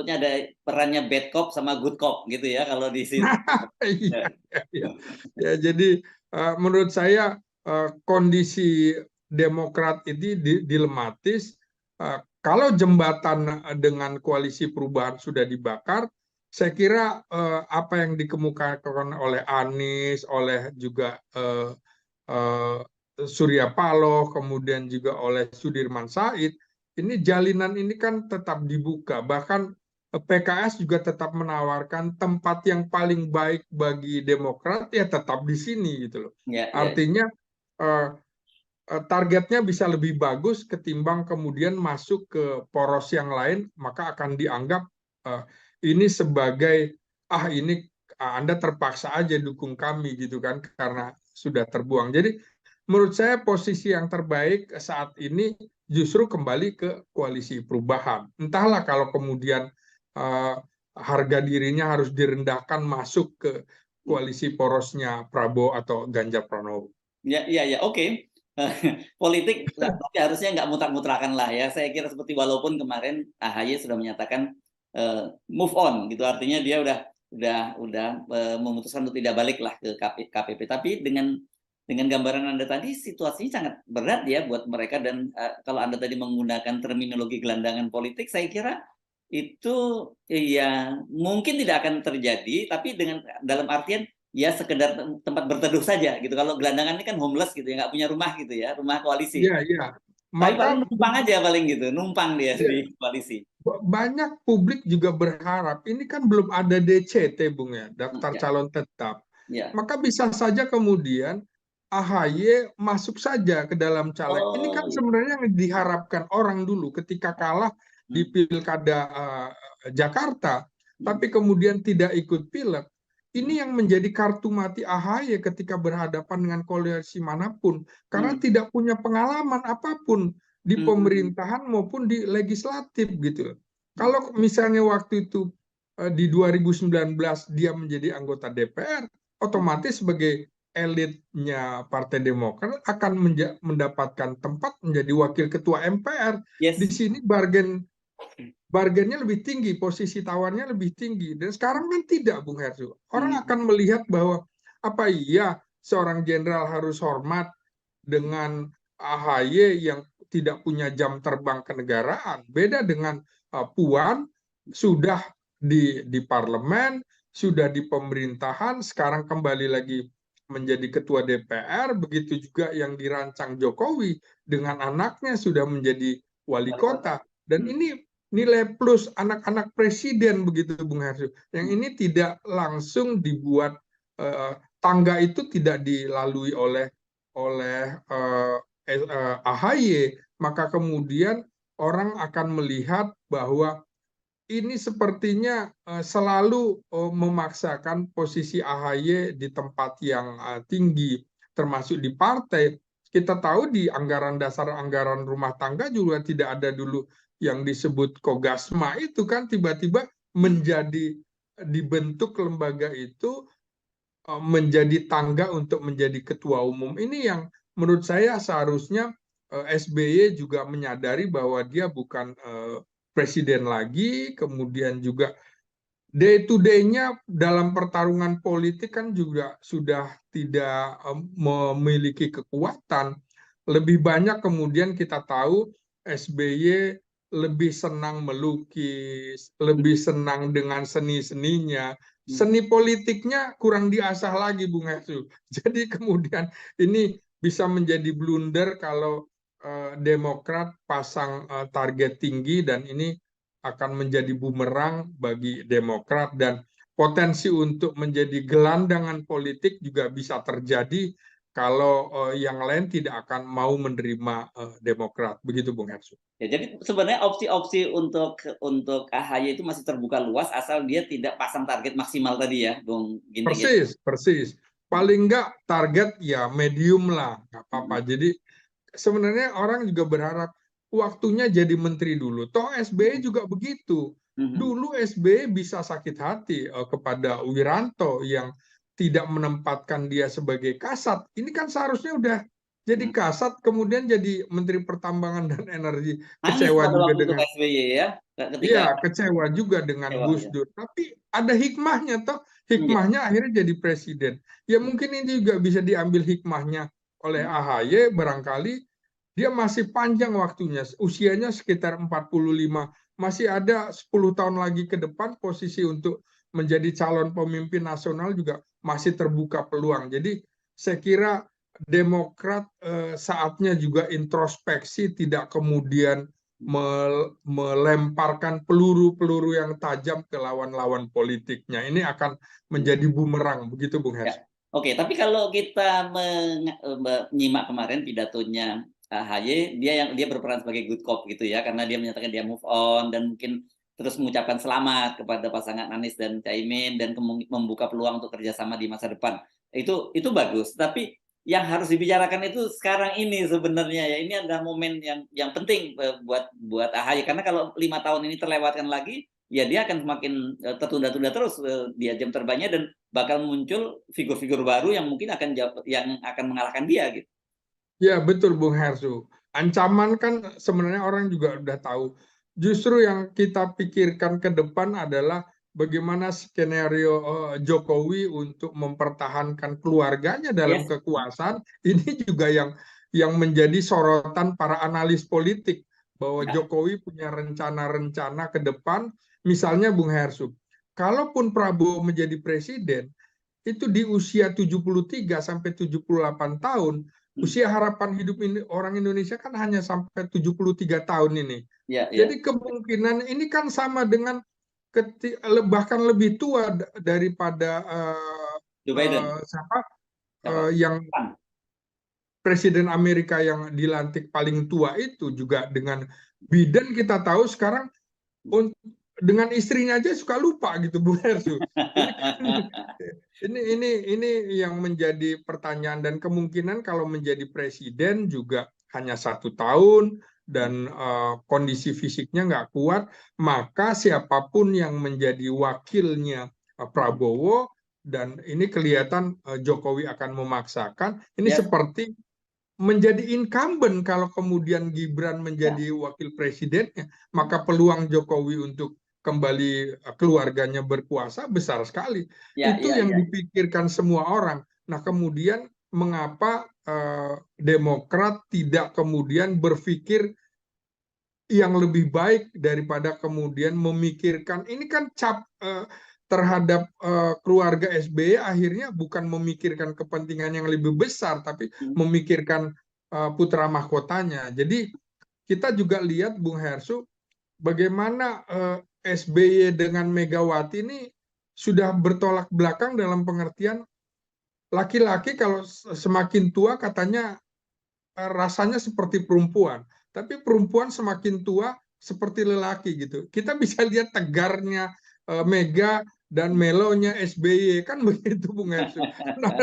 takutnya ada perannya bad cop sama good cop gitu ya kalau di sini. Iya, iya. Ya, jadi menurut saya kondisi Demokrat ini dilematis. Kalau jembatan dengan koalisi perubahan sudah dibakar, saya kira apa yang dikemukakan oleh Anies, oleh juga eh, Surya Paloh, kemudian juga oleh Sudirman Said, ini jalinan ini kan tetap dibuka. Bahkan PKS juga tetap menawarkan tempat yang paling baik bagi Demokrat ya tetap di sini gitu loh. Ya, ya. Artinya eh, targetnya bisa lebih bagus ketimbang kemudian masuk ke poros yang lain, maka akan dianggap eh, ini sebagai ini Anda terpaksa aja dukung kami gitu kan karena sudah terbuang. Jadi menurut saya posisi yang terbaik saat ini justru kembali ke koalisi perubahan. Entahlah kalau kemudian uh, harga dirinya harus direndahkan masuk ke koalisi porosnya Prabowo atau Ganjar Pranowo. Ya, ya, ya, oke. Politik tapi harusnya nggak mutlak-mutlakan lah ya. Saya kira seperti walaupun kemarin AHY sudah menyatakan move on gitu, artinya dia udah memutuskan untuk tidak balik lah ke KPP. Tapi dengan gambaran Anda tadi situasinya sangat berat ya buat mereka, dan kalau Anda tadi menggunakan terminologi gelandangan politik, saya kira itu ya mungkin tidak akan terjadi, tapi dengan dalam artian ya sekedar tempat berteduh saja gitu. Kalau gelandangan ini kan homeless gitu ya, nggak punya rumah gitu ya, rumah koalisi. Iya, iya. Tapi Maka paling numpang aja paling gitu, numpang dia di koalisi. banyak publik juga berharap, ini kan belum ada DCT, Bung ya, daftar Ya, calon tetap. ya. Maka bisa saja kemudian AHY masuk saja ke dalam caleg. Ini kan Oh, ya. sebenarnya yang diharapkan orang dulu ketika kalah di Hmm. Pilkada Jakarta, Hmm. tapi kemudian tidak ikut pileg. Ini yang menjadi kartu mati AHY ketika berhadapan dengan koalisi manapun, karena Hmm. tidak punya pengalaman apapun di Hmm. pemerintahan maupun di legislatif gitu. Kalau misalnya waktu itu di 2019 dia menjadi anggota DPR, otomatis sebagai elitnya Partai Demokrat akan mendapatkan tempat menjadi wakil ketua MPR. Di Yes. sini bargainnya lebih tinggi, posisi tawarnya lebih tinggi. Dan sekarang kan tidak, Bung Hersu. Orang Hmm. akan melihat bahwa apa iya seorang jenderal harus hormat dengan AHY yang tidak punya jam terbang kenegaraan. Beda dengan Puan, sudah di parlemen, sudah di pemerintahan, sekarang kembali lagi menjadi ketua DPR, begitu juga yang dirancang Jokowi dengan anaknya sudah menjadi wali Wali kota. kota. Dan Hmm. ini nilai plus anak-anak presiden begitu Bung Hersu. Yang Hmm. ini tidak langsung dibuat tangga itu tidak dilalui oleh AHY, maka kemudian orang akan melihat bahwa ini sepertinya selalu memaksakan posisi AHY di tempat yang tinggi, termasuk di partai. Kita tahu di anggaran dasar anggaran rumah tangga juga tidak ada dulu yang disebut Kogasma, itu kan tiba-tiba menjadi dibentuk lembaga itu menjadi tangga untuk menjadi ketua umum. Ini yang menurut saya seharusnya SBY juga menyadari bahwa dia bukan presiden lagi, kemudian juga day to day-nya dalam pertarungan politik kan juga sudah tidak memiliki kekuatan. Lebih banyak kemudian kita tahu SBY lebih senang melukis, lebih senang dengan seni-seninya. Hmm. Seni politiknya kurang diasah lagi, Bung Hesu. Jadi kemudian ini bisa menjadi blunder kalau Demokrat pasang target tinggi, dan ini akan menjadi bumerang bagi Demokrat, dan potensi untuk menjadi gelandangan politik juga bisa terjadi kalau yang lain tidak akan mau menerima Demokrat. Begitu Bung Hersu. Ya, jadi sebenarnya opsi-opsi untuk AHY itu masih terbuka luas asal dia tidak pasang target maksimal tadi ya, Bung Ginting ya. Persis, persis. Paling enggak target ya medium lah, nggak apa-apa. Hmm. Jadi sebenarnya orang juga berharap waktunya jadi menteri dulu. Toh SBY juga begitu. Hmm. Dulu SBY bisa sakit hati kepada Wiranto yang tidak menempatkan dia sebagai kasat. Ini kan seharusnya udah jadi Kasat, kemudian jadi Menteri Pertambangan dan Energi. Nangis Kecewa pada juga waktu itu dengan, SBY ya, ketika iya, kecewa juga dengan kecewa Gus ya. Dur. Tapi ada hikmahnya toh, Iya, hikmahnya akhirnya jadi presiden. Ya mungkin ini juga bisa diambil hikmahnya oleh AHY, barangkali dia masih panjang waktunya, usianya sekitar 45, masih ada 10 tahun lagi ke depan posisi untuk menjadi calon pemimpin nasional juga masih terbuka peluang. Jadi saya kira Demokrat saatnya juga introspeksi, tidak kemudian melemparkan peluru-peluru yang tajam ke lawan-lawan politiknya. Ini akan menjadi bumerang, begitu Bung ya. Hers. Oke, tapi kalau kita menyimak kemarin pidatonya AHY, dia berperan sebagai good cop gitu ya, karena dia menyatakan dia move on dan mungkin terus mengucapkan selamat kepada pasangan Anies dan Caimin dan membuka peluang untuk kerjasama di masa depan. Itu bagus. Tapi yang harus dibicarakan itu sekarang ini sebenarnya ya, ini adalah momen yang penting buat AHY, karena kalau 5 tahun ini terlewatkan lagi, ya dia akan semakin tertunda-tunda terus dia jam terbangnya, dan bakal muncul figur-figur baru yang mungkin yang akan mengalahkan dia gitu. Ya, betul Bung Hersu. Ancaman kan sebenarnya orang juga udah tahu. Justru yang kita pikirkan ke depan adalah bagaimana skenario Jokowi untuk mempertahankan keluarganya dalam Yes. kekuasaan. Ini juga yang menjadi sorotan para analis politik, bahwa Ya, Jokowi punya rencana-rencana ke depan. Misalnya Bung Hersu, kalaupun Prabowo menjadi presiden, itu di usia 73 sampai 78 tahun, usia harapan hidup orang Indonesia kan hanya sampai 73 tahun ini. ya, ya. Jadi kemungkinan ini kan sama dengan bahkan lebih tua daripada Joe Biden. siapa Siapa? yang Pan. presiden Amerika yang dilantik paling tua itu, juga dengan Biden kita tahu sekarang dengan istrinya aja suka lupa gitu Bu Hersu. Ini kan ini yang menjadi pertanyaan, dan kemungkinan kalau menjadi presiden juga hanya 1 tahun dan kondisi fisiknya nggak kuat, maka siapapun yang menjadi wakilnya Prabowo, dan ini kelihatan Jokowi akan memaksakan, ini Ya, seperti menjadi incumbent. Kalau kemudian Gibran ya, menjadi wakil presidennya, maka peluang Jokowi untuk kembali keluarganya berkuasa besar sekali. ya, Itu ya, yang ya. dipikirkan semua orang. Nah, kemudian mengapa Demokrat tidak kemudian berpikir yang lebih baik daripada kemudian memikirkan ini kan terhadap keluarga SBY, akhirnya bukan memikirkan kepentingan yang lebih besar, tapi memikirkan putra mahkotanya. Jadi kita juga lihat Bung Hersu, bagaimana SBY dengan Megawati ini sudah bertolak belakang, dalam pengertian laki-laki kalau semakin tua katanya rasanya seperti perempuan, tapi perempuan semakin tua seperti lelaki gitu. Kita bisa lihat tegarnya Mega dan melonya SBY kan begitu Bung Hersu. Nah,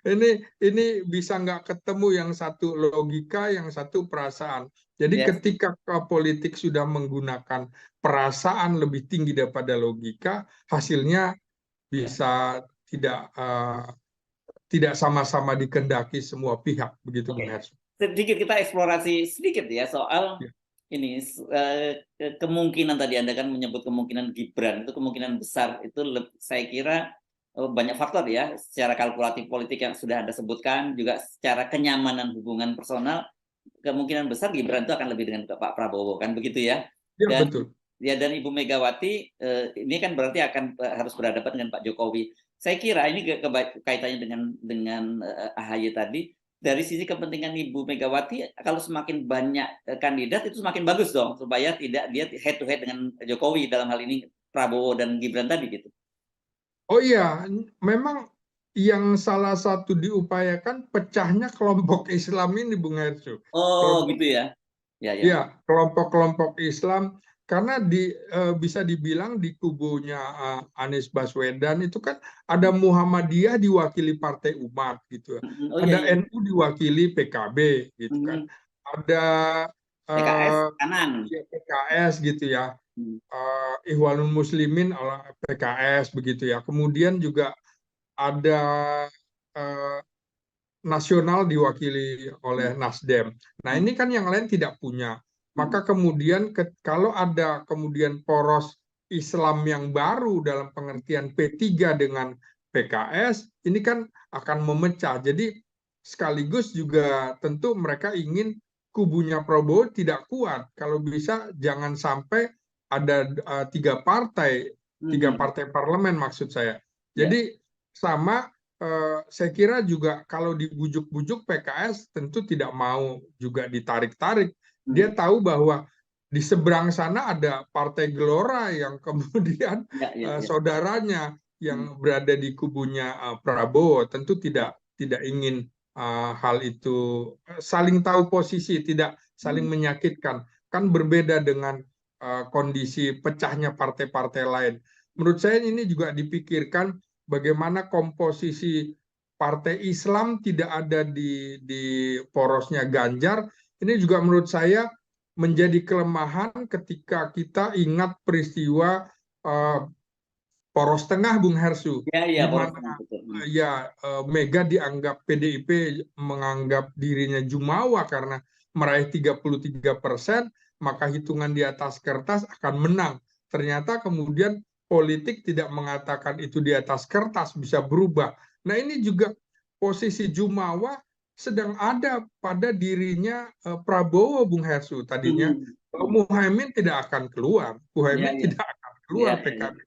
ini bisa nggak ketemu, yang satu logika, yang satu perasaan. Jadi Yes. ketika politik sudah menggunakan perasaan lebih tinggi daripada logika, hasilnya Ya. bisa tidak sama-sama dikehendaki semua pihak, begitu Bung Oke. Hersu. Sedikit kita eksplorasi sedikit ya soal Ya. ini kemungkinan, tadi Anda kan menyebut kemungkinan Gibran, itu kemungkinan besar, itu saya kira banyak faktor ya, secara kalkulatif politik yang sudah Anda sebutkan, juga secara kenyamanan hubungan personal, kemungkinan besar Gibran itu akan lebih dengan Pak Prabowo, kan begitu ya. Ya, Dan betul. ya, dan Ibu Megawati ini kan berarti akan harus berhadapan dengan Pak Jokowi. Saya kira ini kaitannya dengan AHY tadi, dari sisi kepentingan Ibu Megawati, kalau semakin banyak kandidat itu semakin bagus dong, supaya tidak dia head to head dengan Jokowi, dalam hal ini Prabowo dan Gibran tadi gitu. Oh iya, memang yang salah satu diupayakan pecahnya kelompok Islam ini, Bung Hersu. Oh Kelompok, gitu ya. Ya, ya. ya, kelompok-kelompok Islam, karena bisa dibilang di kubunya Anies Baswedan itu kan ada Muhammadiyah diwakili Partai Umat gitu, Oh iya, ada iya. NU diwakili PKB gitu kan, ada PKS eh, kanan. ya, PKS gitu ya, Hmm. Ikhwanul Muslimin oleh PKS begitu ya. Kemudian juga ada nasional diwakili oleh Nasdem. Nah, ini kan yang lain tidak punya. Maka kemudian kalau ada kemudian poros Islam yang baru dalam pengertian P3 dengan PKS, ini kan akan memecah. Jadi sekaligus juga tentu mereka ingin kubunya Prabowo tidak kuat. Kalau bisa jangan sampai ada tiga partai parlemen maksud saya. Ya. Jadi sama saya kira juga kalau dibujuk-bujuk PKS tentu tidak mau juga ditarik-tarik. Dia tahu bahwa di seberang sana ada Partai Gelora yang kemudian Ya, ya, ya. saudaranya yang berada di kubunya Prabowo tentu tidak ingin hal itu saling tahu posisi, tidak saling menyakitkan. Kan berbeda dengan kondisi pecahnya partai-partai lain. Menurut saya ini juga dipikirkan bagaimana komposisi partai Islam tidak ada di porosnya Ganjar. Ini juga menurut saya menjadi kelemahan ketika kita ingat peristiwa uh, poros tengah Bung Hersu, Ya, ya, di poros mana tengah, betul. Mega dianggap PDIP menganggap dirinya jumawa karena meraih 33%, maka hitungan di atas kertas akan menang. Ternyata kemudian politik tidak mengatakan itu di atas kertas, bisa berubah. Nah, ini juga posisi jumawa sedang ada pada dirinya Prabowo Bung Hersu tadinya. Muhaimin tidak akan keluar, Ya, Muhaimin ya, tidak akan ya, keluar ya, PKB.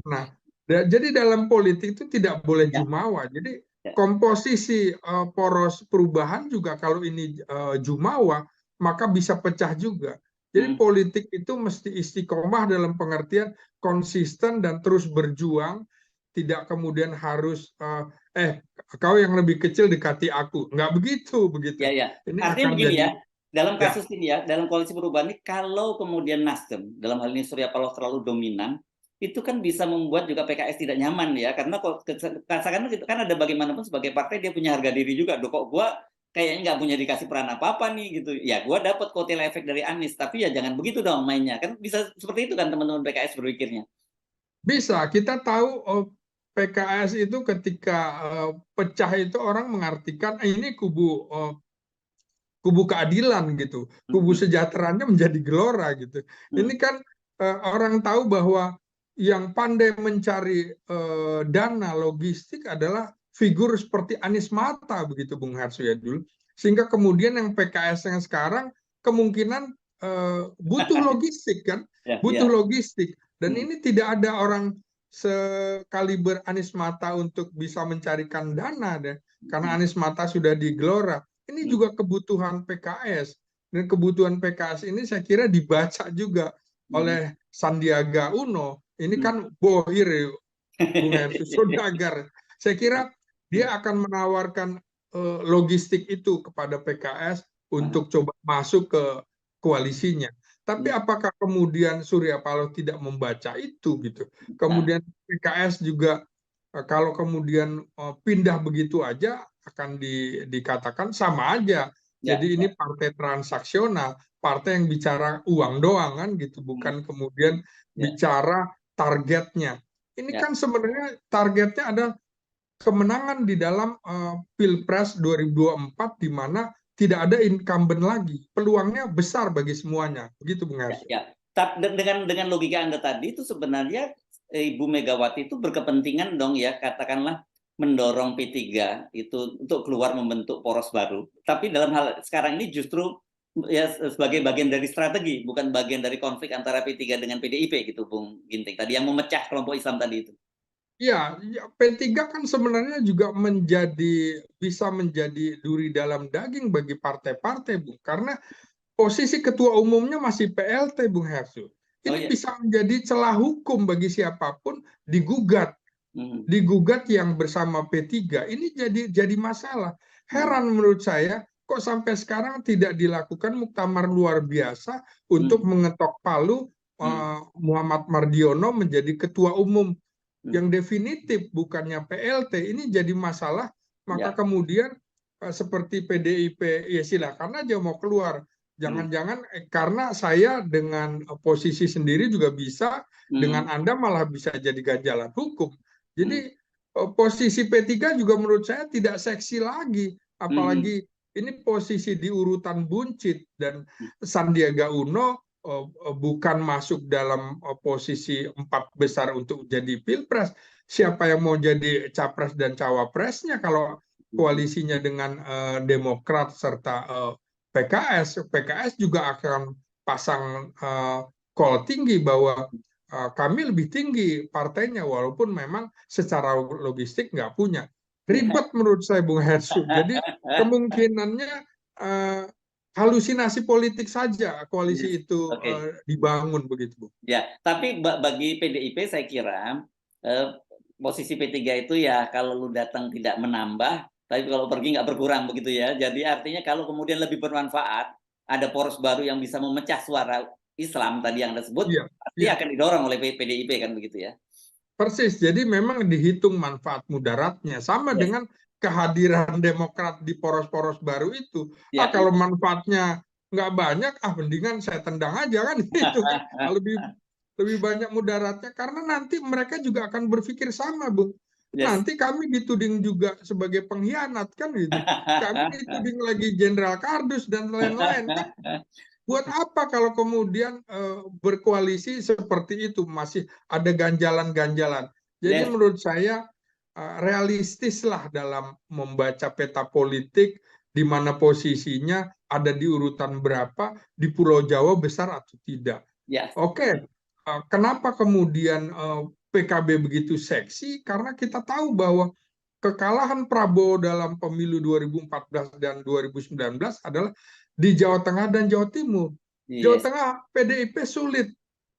Nah, jadi dalam politik itu tidak boleh ya, jumawa. Jadi ya. komposisi poros perubahan juga kalau ini jumawa, maka bisa pecah juga. Jadi politik itu mesti istiqomah dalam pengertian konsisten dan terus berjuang, tidak kemudian harus kau yang lebih kecil dekati aku. Nggak begitu, begitu. Ya, ya. Ini Artinya akan begini jadi ya, dalam ya. kasus ini ya, dalam koalisi perubahan ini, kalau kemudian Nasdem, dalam hal ini Surya Paloh terlalu dominan, itu kan bisa membuat juga PKS tidak nyaman ya, karena katakanlah itu kan ada bagaimanapun sebagai partai dia punya harga diri juga. Kok gua kayaknya nggak punya dikasih peran apa-apa nih gitu. Ya gua dapat kotel efek dari Anies, tapi ya jangan begitu dong mainnya. Kan bisa seperti itu kan teman-teman PKS berpikirnya. Bisa, kita tahu PKS itu ketika pecah itu orang mengartikan ini kubu keadilan gitu, kubu sejahteranya menjadi gelora gitu. Ini kan orang tahu bahwa yang pandai mencari dana logistik adalah figur seperti Anies Mata begitu Bung Harso ya dulu. Sehingga kemudian yang PKS yang sekarang kemungkinan butuh logistik kan, Ya, butuh ya. logistik. Dan ini tidak ada orang sekaliber Anies Mata untuk bisa mencarikan dana deh. Karena Anies Mata sudah di Gelora. Ini juga kebutuhan PKS. Dan kebutuhan PKS ini saya kira dibaca juga oleh Sandiaga Uno. Ini kan bohir, Bung Hersu Sodagar. Saya kira dia akan menawarkan logistik itu kepada PKS untuk coba masuk ke koalisinya. Tapi apakah kemudian Surya Paloh tidak membaca itu gitu? Nah, Kemudian PKS juga kalau kemudian pindah begitu aja akan dikatakan sama aja. ya, Jadi ini ya. partai transaksional, partai yang bicara uang doang kan gitu, bukan kemudian Ya, bicara targetnya. Ini ya. kan sebenarnya targetnya ada kemenangan di dalam Pilpres 2024 di mana tidak ada incumbent lagi. Peluangnya besar bagi semuanya. Begitu Bung Ya, Hersu. ya. Dengan logika Anda tadi itu sebenarnya Ibu Megawati itu berkepentingan dong ya, katakanlah mendorong P3 itu untuk keluar membentuk poros baru. Tapi dalam hal sekarang ini justru ya sebagai bagian dari strategi, bukan bagian dari konflik antara P3 dengan PDIP gitu, Bung Ginting. Tadi yang memecah kelompok Islam tadi itu. Ya, P3 kan sebenarnya juga bisa menjadi duri dalam daging bagi partai-partai, Bung. Karena posisi ketua umumnya masih PLT, Bung Hersu. Oh Ini iya. bisa menjadi celah hukum bagi siapapun digugat. Hmm. Digugat yang bersama P3. Ini jadi masalah. Hmm. Heran menurut saya, kok sampai sekarang tidak dilakukan muktamar luar biasa untuk Hmm. mengetok palu Hmm. Muhammad Mardiono menjadi ketua umum yang Hmm. definitif, bukannya PLT. Ini jadi masalah, maka Ya. kemudian seperti PDIP, ya silakan aja mau keluar. Hmm. Jangan-jangan karena saya dengan posisi sendiri juga bisa, dengan Hmm. Anda malah bisa jadi ganjalan hukum. Hmm. Jadi posisi P3 juga menurut saya tidak seksi lagi. apalagi ini posisi di urutan buncit dan Sandiaga Uno bukan masuk dalam posisi 4 besar untuk jadi pilpres. Siapa yang mau jadi capres dan cawapresnya kalau koalisinya dengan Demokrat serta PKS? PKS juga akan pasang call tinggi bahwa kami lebih tinggi partainya walaupun memang secara logistik nggak punya. Ribet menurut saya Bung Hersu. Jadi kemungkinannya halusinasi politik saja koalisi itu Oke. dibangun begitu, Bu. Ya, tapi bagi PDIP saya kira eh, posisi P3 itu ya kalau lu datang tidak menambah, tapi kalau pergi nggak berkurang begitu ya. Jadi artinya kalau kemudian lebih bermanfaat, ada poros baru yang bisa memecah suara Islam tadi yang Anda sebut, Iya, pasti iya. akan didorong oleh PDIP kan begitu ya. Persis, jadi memang dihitung manfaat mudaratnya. Sama Yes. dengan kehadiran Demokrat di poros-poros baru itu. Ya. Kalau manfaatnya nggak banyak, mendingan saya tendang aja kan itu. Lebih lebih banyak mudaratnya karena nanti mereka juga akan berpikir sama, Bung. Yes. Nanti kami dituding juga sebagai pengkhianat kan gitu. Kami dituding lagi Jenderal Kardus dan lain-lain kan. Buat apa kalau kemudian berkoalisi seperti itu masih ada ganjalan-ganjalan. Jadi Yes. menurut saya realistislah dalam membaca peta politik di mana posisinya ada di urutan berapa di Pulau Jawa besar atau tidak. Yes. Oke, kenapa kemudian PKB begitu seksi? Karena kita tahu bahwa kekalahan Prabowo dalam pemilu 2014 dan 2019 adalah di Jawa Tengah dan Jawa Timur. Jawa Yes. Tengah PDIP sulit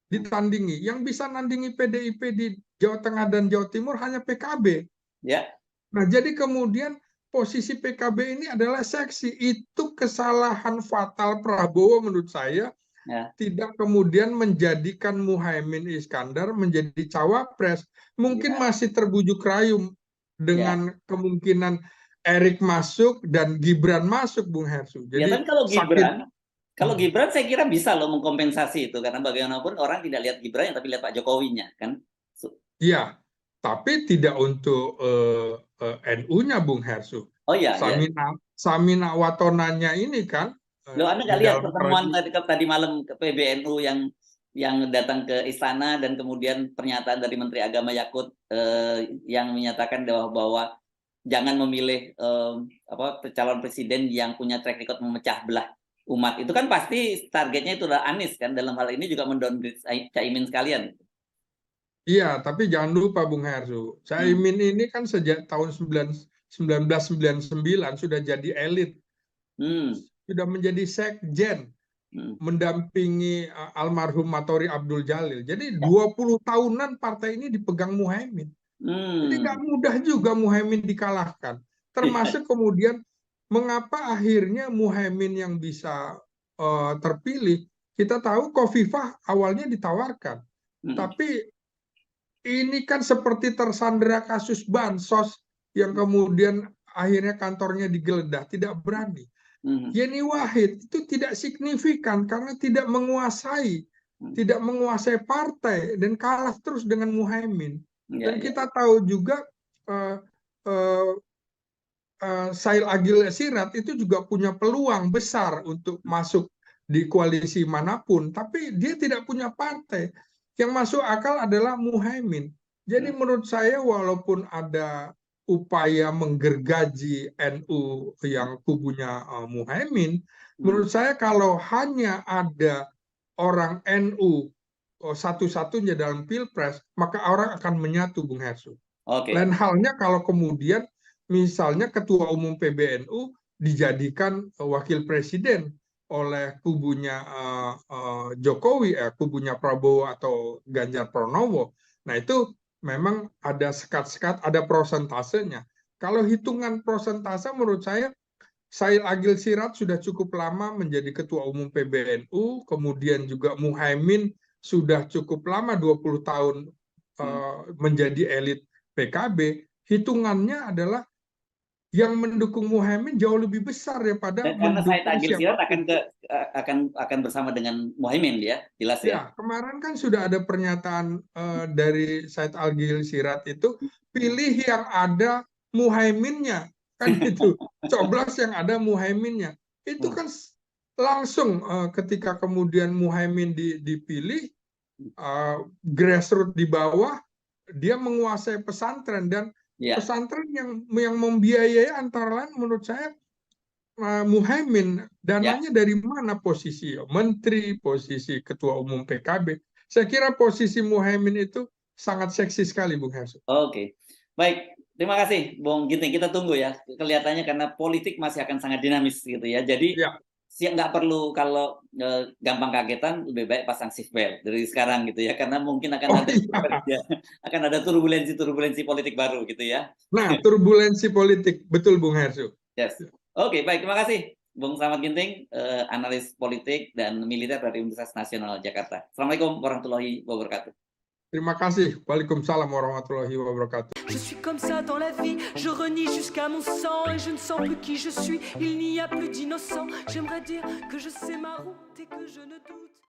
ditandingi. Yang bisa nandingi PDIP di Jawa Tengah dan Jawa Timur hanya PKB. Ya. Nah, jadi kemudian posisi PKB ini adalah seksi. Itu kesalahan fatal Prabowo menurut saya. Ya. Tidak kemudian menjadikan Muhaimin Iskandar menjadi cawapres. Mungkin Ya. masih terbujuk rayu Ya. dengan kemungkinan Erik masuk dan Gibran masuk, Bung Hersu. Ya, Jadi tapi kalau sakit. Gibran, saya kira bisa loh mengkompensasi itu karena bagaimanapun orang tidak lihat Gibran tapi lihat Pak Jokowinya kan. Iya, tapi tidak untuk NU-nya, Bung Hersu. Oh iya, ya. Samina Watonanya ini kan Loh, Anda di nggak lihat dalam pertemuan tradisi. tadi malam ke PBNU yang datang ke istana dan kemudian pernyataan dari Menteri Agama Yakut yang menyatakan bahwa jangan memilih calon presiden yang punya track record memecah belah umat. Itu kan pasti targetnya itu adalah Anies kan, dalam hal ini juga mendowngrade Caimin sekalian. Iya, tapi jangan lupa Bung Hersu, Caimin ini kan sejak tahun 1999 sudah jadi elit, sudah menjadi sekjen, mendampingi almarhum Matori Abdul Jalil. Jadi 20 tahunan partai ini dipegang Muhaimin. Jadi nggak mudah juga Muhaimin dikalahkan. Termasuk kemudian mengapa akhirnya Muhaimin yang bisa terpilih. Kita tahu Khofifah awalnya ditawarkan, tapi ini kan seperti tersandera kasus bansos yang kemudian akhirnya kantornya digeledah, tidak berani. Yeni Wahid itu tidak signifikan karena tidak menguasai partai dan kalah terus dengan Muhaimin. Dan kita tahu juga Sail Agil Sirat itu juga punya peluang besar untuk masuk di koalisi manapun, tapi dia tidak punya partai. Yang masuk akal adalah Muhaimin. Jadi menurut saya walaupun ada upaya menggergaji NU yang kubunya Muhaimin, menurut saya kalau hanya ada orang NU satu-satunya dalam pilpres, maka orang akan menyatu, Bung Hersu. Lain halnya kalau kemudian misalnya Ketua Umum PBNU dijadikan wakil presiden oleh kubunya Jokowi, kubunya Prabowo atau Ganjar Pranowo. Nah itu memang ada sekat-sekat, ada prosentasenya. Kalau hitungan prosentase menurut saya Sail Agil Sirat sudah cukup lama menjadi Ketua Umum PBNU, kemudian juga Muhaimin sudah cukup lama 20 tahun menjadi elit PKB. Hitungannya adalah yang mendukung Muhaimin jauh lebih besar daripada karena Said mendukung Agil Sirat siapapun. akan bersama dengan Muhaimin ya, jelas ya. Ya, kemarin kan sudah ada pernyataan dari Said Agil Sirat itu pilih yang ada Muhaiminnya. kan gitu. Coblos yang ada Muhaiminnya. Itu Hmm. kan langsung ketika kemudian Muhaimin dipilih, grassroots di bawah dia menguasai pesantren, dan Ya, pesantren yang membiayai antara lain menurut saya Muhaimin. ya. Dananya dari mana? Posisi menteri, posisi ketua umum PKB. Saya kira posisi Muhaimin itu sangat seksi sekali, Bung Hersu. Oke. Baik, terima kasih Bung Ginting. Kita tunggu ya. Kelihatannya karena politik masih akan sangat dinamis gitu ya. Jadi Ya, nggak perlu kalau gampang kagetan, lebih baik pasang seatbelt dari sekarang gitu ya. Karena mungkin akan oh ada iya. ya, akan ada turbulensi politik baru gitu ya. Nah, turbulensi politik, betul Bung Hersu. Yes. Oke, baik. Terima kasih Bung Slamet Ginting, analis politik dan militer dari Universitas Nasional Jakarta. Assalamualaikum warahmatullahi wabarakatuh. Terima kasih. Waalaikumsalam warahmatullahi wabarakatuh. Je suis comme ça dans la vie, je renie jusqu'à mon sang et je ne sens plus qui je suis, il n'y a plus d'innocent. J'aimerais dire que je sais ma route et que je ne doute